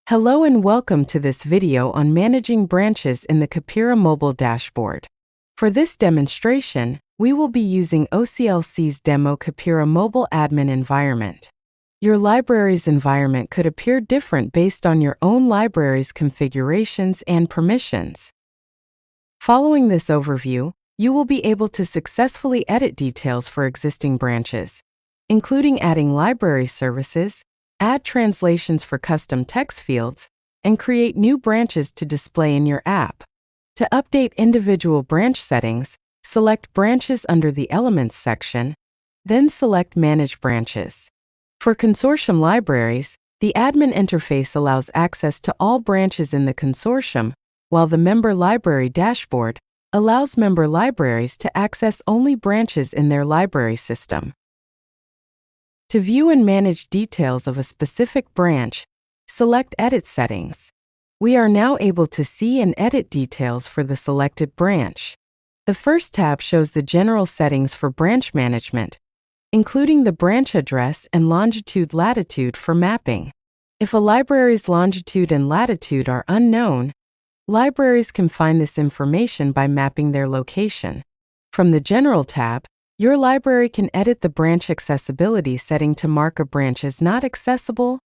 Hello and welcome to this video on managing branches in the CapiraMobile dashboard. For this demonstration, we will be using OCLC's demo CapiraMobile admin environment. Your library's environment could appear different based on your own library's configurations and permissions. Following this overview, you will be able to successfully edit details for existing branches, including adding library services, add translations for custom text fields, and create new branches to display in your app. To update individual branch settings, select Branches under the Elements section, then select Manage Branches. For consortium libraries, the admin interface allows access to all branches in the consortium, while the Member Library dashboard allows member libraries to access only branches in their library system. To view and manage details of a specific branch, select Edit Settings. We are now able to see and edit details for the selected branch. The first tab shows the general settings for branch management, including the branch address and longitude-latitude for mapping. If a library's longitude and latitude are unknown, libraries can find this information by mapping their location. From the General tab, your library can edit the branch accessibility setting to mark a branch as not accessible,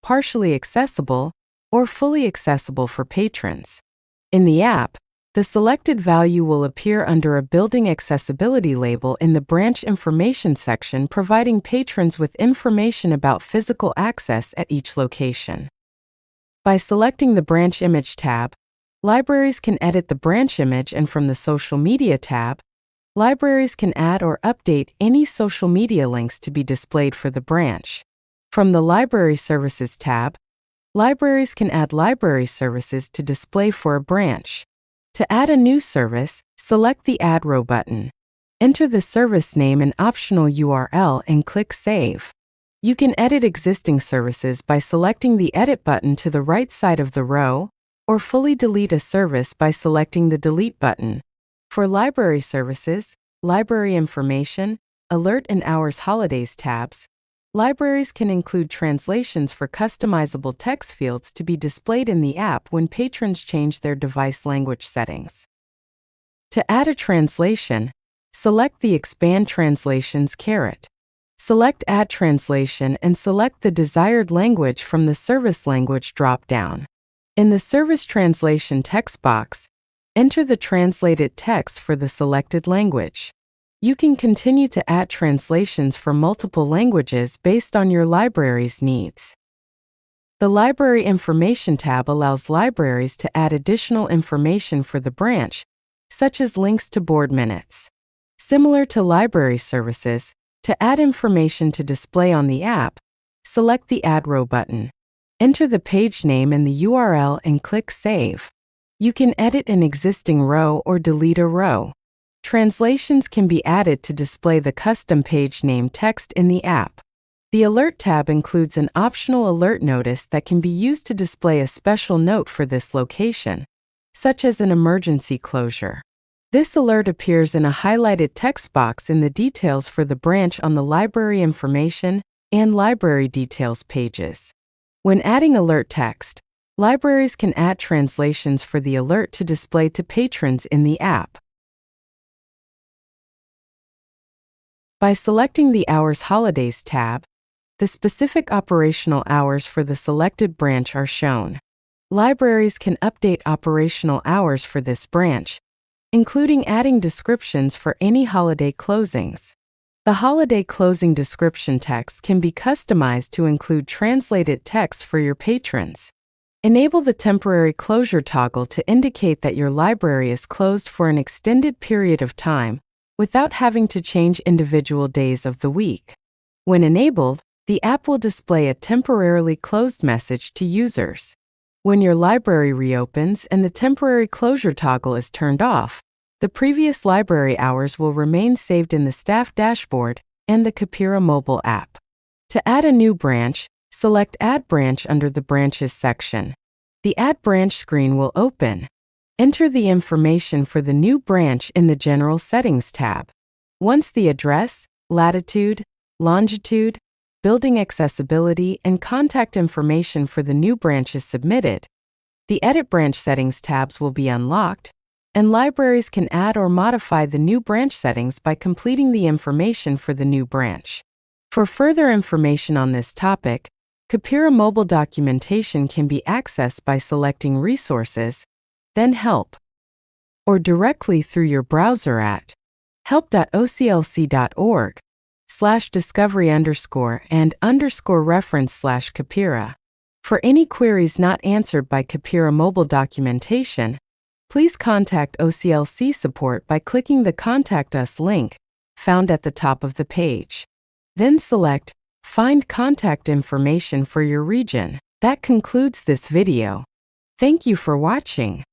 partially accessible, or fully accessible for patrons. In the app, the selected value will appear under a building accessibility label in the branch information section, providing patrons with information about physical access at each location. By selecting the Branch Image tab, libraries can edit the branch image, and from the Social Media tab, libraries can add or update any social media links to be displayed for the branch. From the Library Services tab, libraries can add library services to display for a branch. To add a new service, select the Add Row button. Enter the service name and optional URL and click Save. You can edit existing services by selecting the Edit button to the right side of the row, or fully delete a service by selecting the Delete button. For library services, library information, alert and hours holidays tabs, libraries can include translations for customizable text fields to be displayed in the app when patrons change their device language settings. To add a translation, select the Expand Translations caret. Select Add Translation and select the desired language from the Service Language drop-down. In the Service Translation text box, enter the translated text for the selected language. You can continue to add translations for multiple languages based on your library's needs. The Library Information tab allows libraries to add additional information for the branch, such as links to board minutes. Similar to library services, to add information to display on the app, select the Add Row button. Enter the page name and the URL and click Save. You can edit an existing row or delete a row. Translations can be added to display the custom page name text in the app. The Alert tab includes an optional alert notice that can be used to display a special note for this location, such as an emergency closure. This alert appears in a highlighted text box in the details for the branch on the library information and library details pages. When adding alert text, libraries can add translations for the alert to display to patrons in the app. By selecting the Hours Holidays tab, the specific operational hours for the selected branch are shown. Libraries can update operational hours for this branch, including adding descriptions for any holiday closings. The holiday closing description text can be customized to include translated text for your patrons. Enable the temporary closure toggle to indicate that your library is closed for an extended period of time without having to change individual days of the week. When enabled, the app will display a temporarily closed message to users. When your library reopens and the temporary closure toggle is turned off, the previous library hours will remain saved in the staff dashboard and the CapiraMobile app. To add a new branch, select Add Branch under the Branches section. The Add Branch screen will open. Enter the information for the new branch in the General Settings tab. Once the address, latitude, longitude, building accessibility and contact information for the new branch is submitted, the Edit Branch Settings tabs will be unlocked, and libraries can add or modify the new branch settings by completing the information for the new branch. For further information on this topic, CapiraMobile documentation can be accessed by selecting Resources, then Help, or directly through your browser at help.oclc.org/discovery_and_reference/Capira. For any queries not answered by CapiraMobile documentation, please contact OCLC support by clicking the Contact Us link found at the top of the page. Then select Find Contact Information for your region. That concludes this video. Thank you for watching.